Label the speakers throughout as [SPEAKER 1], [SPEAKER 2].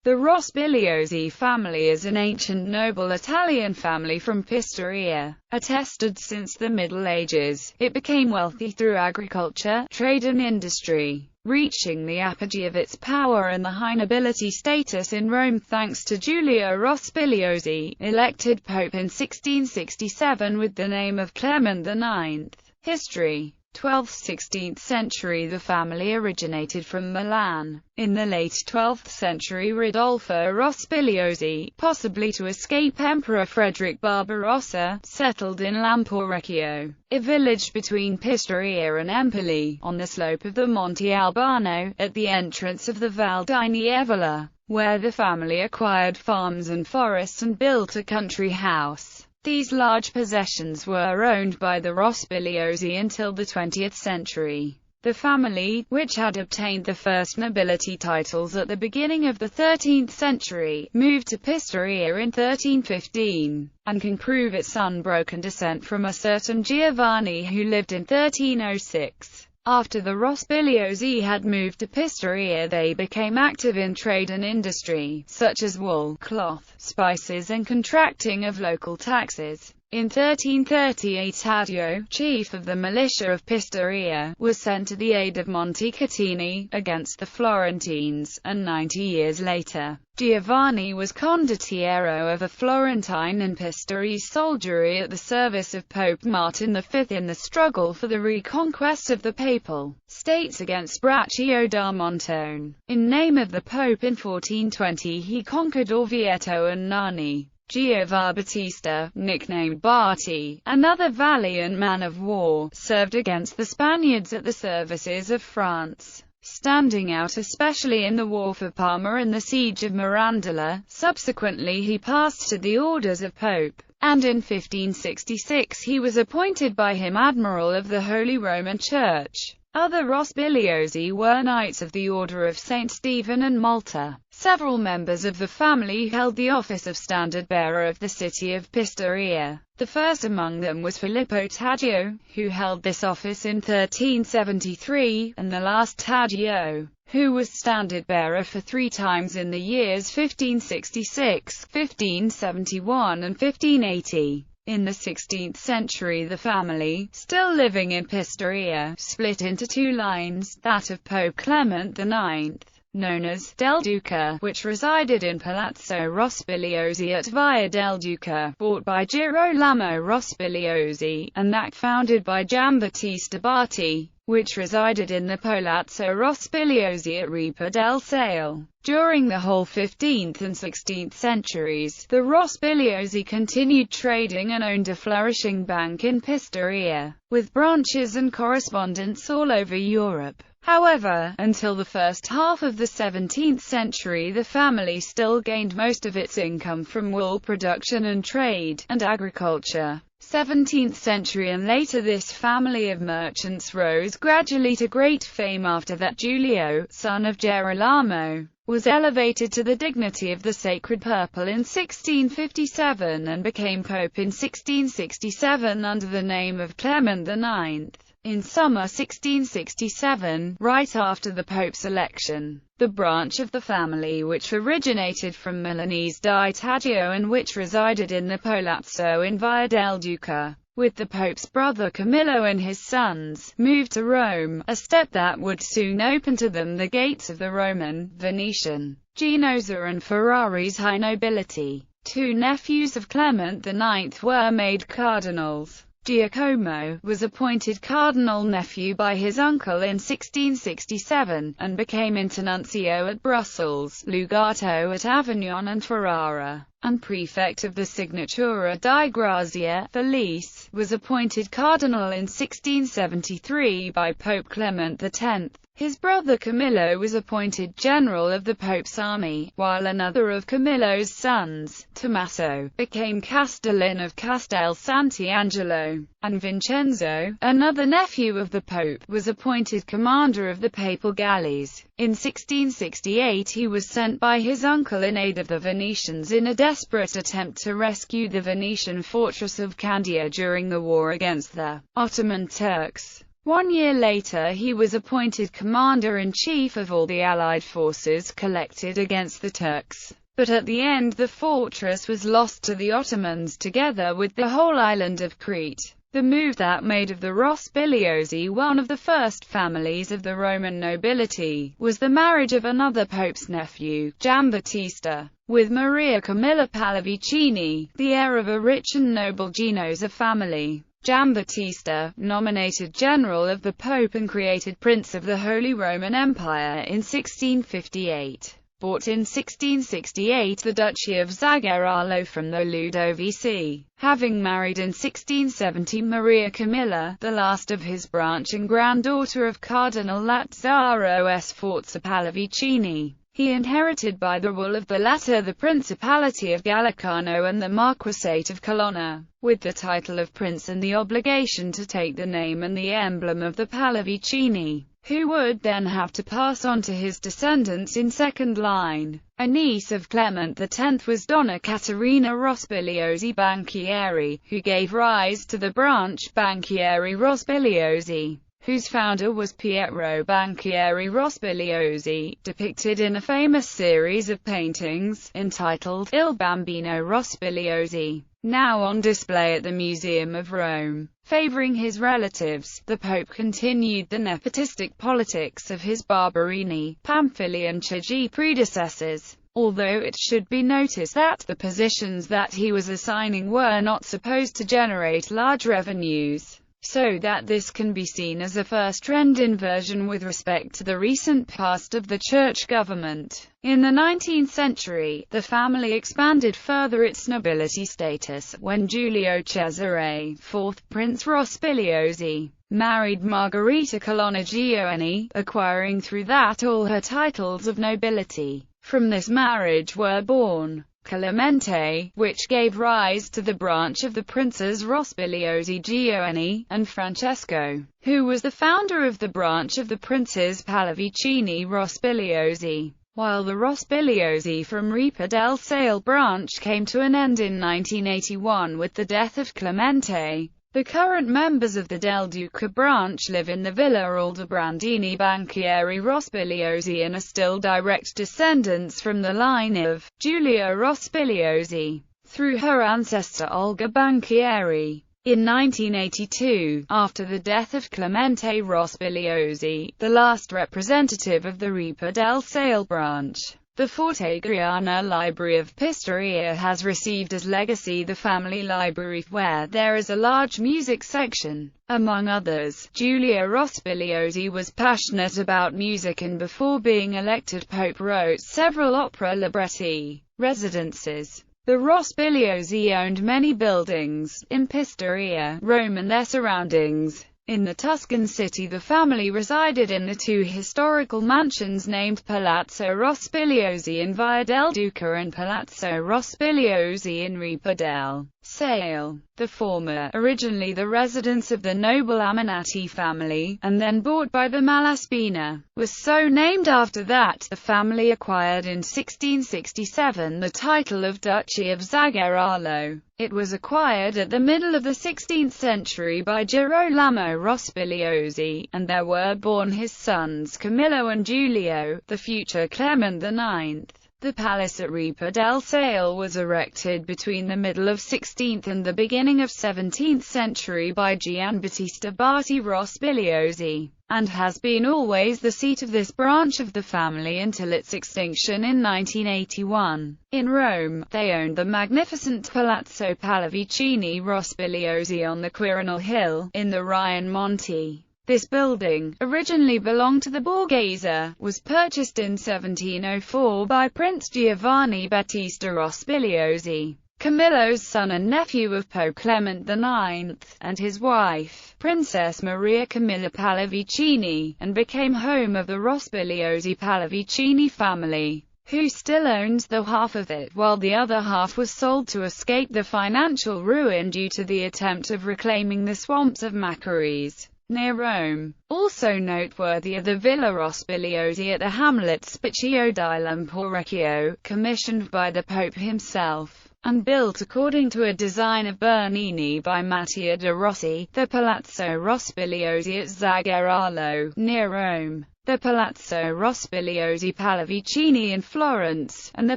[SPEAKER 1] The Rospigliosi family is an ancient noble Italian family from Pistoia. Attested since the Middle Ages, it became wealthy through agriculture, trade and industry, reaching the apogee of its power and the high nobility status in Rome thanks to Giulio Rospigliosi, elected pope in 1667 with the name of Clement IX. History: 12th–16th century. The family originated from Milan. In the late 12th century, Rodolfo Rospigliosi, possibly to escape Emperor Frederick Barbarossa, settled in Lamporecchio, a village between Pistoia and Empoli, on the slope of the Monte Albano, at the entrance of the Val di Nievole, where the family acquired farms and forests and built a country house. These large possessions were owned by the Rospigliosi until the 20th century. The family, which had obtained the first nobility titles at the beginning of the 13th century, moved to Pistoia in 1315, and can prove its unbroken descent from a certain Giovanni who lived in 1306. After the Rospigliosi had moved to Pistoia, they became active in trade and industry, such as wool, cloth, spices and contracting of local taxes. In 1338 Taddeo, chief of the militia of Pistoia, was sent to the aid of Montecatini, against the Florentines, and 90 years later, Giovanni was condottiero of a Florentine and Pistoriese soldiery at the service of Pope Martin V in the struggle for the reconquest of the Papal States against Braccio da Montone. In name of the Pope in 1420 he conquered Orvieto and Narni. Giovabattista, nicknamed Barty, another valiant man of war, served against the Spaniards at the services of France, standing out especially in the War for Parma and the Siege of Mirandola. Subsequently he passed to the orders of Pope, and in 1566 he was appointed by him Admiral of the Holy Roman Church. Other Rospigliosi were Knights of the Order of St. Stephen and Malta. Several members of the family held the office of standard-bearer of the city of Pistoia. The first among them was Filippo Taddeo, who held this office in 1373, and the last Taddeo, who was standard-bearer for 3 times in the years 1566, 1571 and 1580. In the 16th century the family, still living in Pistoia, split into 2 lines, that of Pope Clement IX, known as del Duca, which resided in Palazzo Rospigliosi at Via del Duca, bought by Girolamo Rospigliosi, and that founded by Giambattista Barti, which resided in the Palazzo Rospigliosi at Ripa del Sale. During the whole 15th and 16th centuries, the Rospigliosi continued trading and owned a flourishing bank in Pistoia, with branches and correspondents all over Europe. However, until the first half of the 17th century the family still gained most of its income from wool production and trade, and agriculture. 17th century and later this family of merchants rose gradually to great fame after that Giulio, son of Girolamo, was elevated to the dignity of the Sacred Purple in 1657 and became pope in 1667 under the name of Clement IX. In summer 1667, right after the Pope's election, the branch of the family which originated from Milanese di Taddeo and which resided in the Palazzo in Via del Duca, with the Pope's brother Camillo and his sons, moved to Rome, a step that would soon open to them the gates of the Roman, Venetian, Genoese and Ferrarese high nobility. 2 nephews of Clement IX were made cardinals. Giacomo was appointed cardinal nephew by his uncle in 1667, and became internuncio at Brussels, Lugato at Avignon and Ferrara, and prefect of the Signatura di Grazia. Felice was appointed cardinal in 1673 by Pope Clement X. His brother Camillo was appointed general of the Pope's army, while another of Camillo's sons, Tommaso, became Castellan of Castel Sant'Angelo, and Vincenzo, another nephew of the Pope, was appointed commander of the papal galleys. In 1668 he was sent by his uncle in aid of the Venetians in a desperate attempt to rescue the Venetian fortress of Candia during the war against the Ottoman Turks. 1 year later he was appointed commander-in-chief of all the Allied forces collected against the Turks. But at the end the fortress was lost to the Ottomans together with the whole island of Crete. The move that made of the Rospigliosi one of the first families of the Roman nobility, was the marriage of another pope's nephew, Giambattista, with Maria Camilla Pallavicini, the heir of a rich and noble Genoese family. Giambattista, nominated general of the Pope and created Prince of the Holy Roman Empire in 1658. Bought in 1668 the Duchy of Zagaralo from the Ludovici, having married in 1670 Maria Camilla, the last of his branch and granddaughter of Cardinal Lazzaro Sforza Pallavicini. He inherited by the will of the latter the Principality of Gallicano and the Marquisate of Colonna, with the title of Prince and the obligation to take the name and the emblem of the Pallavicini, who would then have to pass on to his descendants in second line. A niece of Clement X was Donna Caterina Rospigliosi Banchieri, who gave rise to the branch Banchieri Rospigliosi, whose founder was Pietro Banchieri Rospigliosi, depicted in a famous series of paintings, entitled Il Bambino Rospigliosi, now on display at the Museum of Rome. Favoring his relatives, the Pope continued the nepotistic politics of his Barberini, Pamphili and Chigi predecessors, although it should be noticed that the positions that he was assigning were not supposed to generate large revenues, so that this can be seen as a first trend inversion with respect to the recent past of the church government. In the 19th century, the family expanded further its nobility status, when Giulio Cesare, 4th Prince Rospigliosi, married Margherita Colonna Gioeni, acquiring through that all her titles of nobility. From this marriage were born Clemente, which gave rise to the branch of the Princes Rospigliosi Gioeni, and Francesco, who was the founder of the branch of the Princes Pallavicini Rospigliosi. While the Rospigliosi from Ripa del Sale branch came to an end in 1981 with the death of Clemente, the current members of the Del Duca branch live in the Villa Aldobrandini Banchieri Rospigliosi and are still direct descendants from the line of Giulia Rospigliosi, through her ancestor Olga Banchieri. In 1982, after the death of Clemente Rospigliosi, the last representative of the Ripa del Sale branch, the Fortegriana Library of Pistoria has received as legacy the family library, where there is a large music section. Among others, Giulia Rospigliosi was passionate about music and before being elected pope wrote several opera libretti. Residences. The Rospigliosi owned many buildings in Pistoria, Rome and their surroundings. In the Tuscan city the family resided in the two historical mansions named Palazzo Rospigliosi in Via del Duca and Palazzo Rospigliosi in Ripa del Sale. The former, originally the residence of the noble Aminati family, and then bought by the Malaspina, was so named after that. The family acquired in 1667 the title of Duchy of Zagaralo. It was acquired at the middle of the 16th century by Girolamo Rospigliosi, and there were born his sons Camillo and Giulio, the future Clement IX. The palace at Ripa del Sale was erected between the middle of 16th and the beginning of 17th century by Giambattista Barti Rospigliosi, and has been always the seat of this branch of the family until its extinction in 1981. In Rome, they owned the magnificent Palazzo Pallavicini Rospigliosi on the Quirinal Hill, in the Ryan Monte. This building, originally belonged to the Borghese, was purchased in 1704 by Prince Giovanni Battista Rospigliosi, Camillo's son and nephew of Pope Clement IX, and his wife, Princess Maria Camilla Pallavicini, and became home of the Rospigliosi Pallavicini family, who still owns the half of it, while the other half was sold to escape the financial ruin due to the attempt of reclaiming the swamps of Macaries, near Rome. Also noteworthy are the Villa Rospigliosi at the hamlet Spiccio di Lamporecchio, commissioned by the Pope himself. and built according to a design of Bernini by Mattia de Rossi, the Palazzo Rospigliosi at Zagaralo, near Rome, the Palazzo Rospigliosi Pallavicini in Florence, and the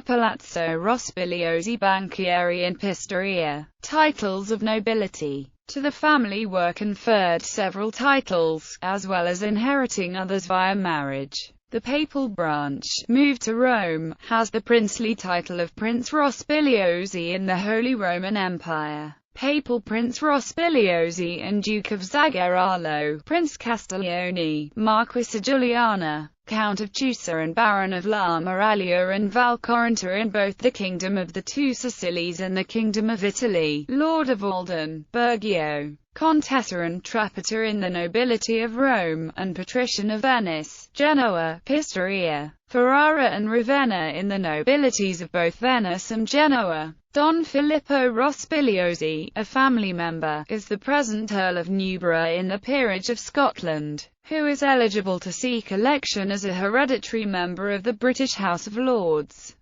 [SPEAKER 1] Palazzo Rospigliosi Banchieri in Pistoia. Titles of nobility. To the family were conferred several titles, as well as inheriting others via marriage. The papal branch, moved to Rome, has the princely title of Prince Rospigliosi in the Holy Roman Empire. Papal Prince Rospigliosi and Duke of Zagaralo, Prince Castiglione, Marquis of Giuliana, Count of Chusa and Baron of La Miraglia and Valcoranta in both the Kingdom of the Two Sicilies and the Kingdom of Italy, Lord of Alden, Bergio, Contessa and Trappita in the nobility of Rome, and Patrician of Venice, Genoa, Pistoia, Ferrara and Ravenna in the nobilities of both Venice and Genoa. Don Filippo Rospigliosi, a family member, is the present Earl of Newburgh in the Peerage of Scotland, who is eligible to seek election as a hereditary member of the British House of Lords.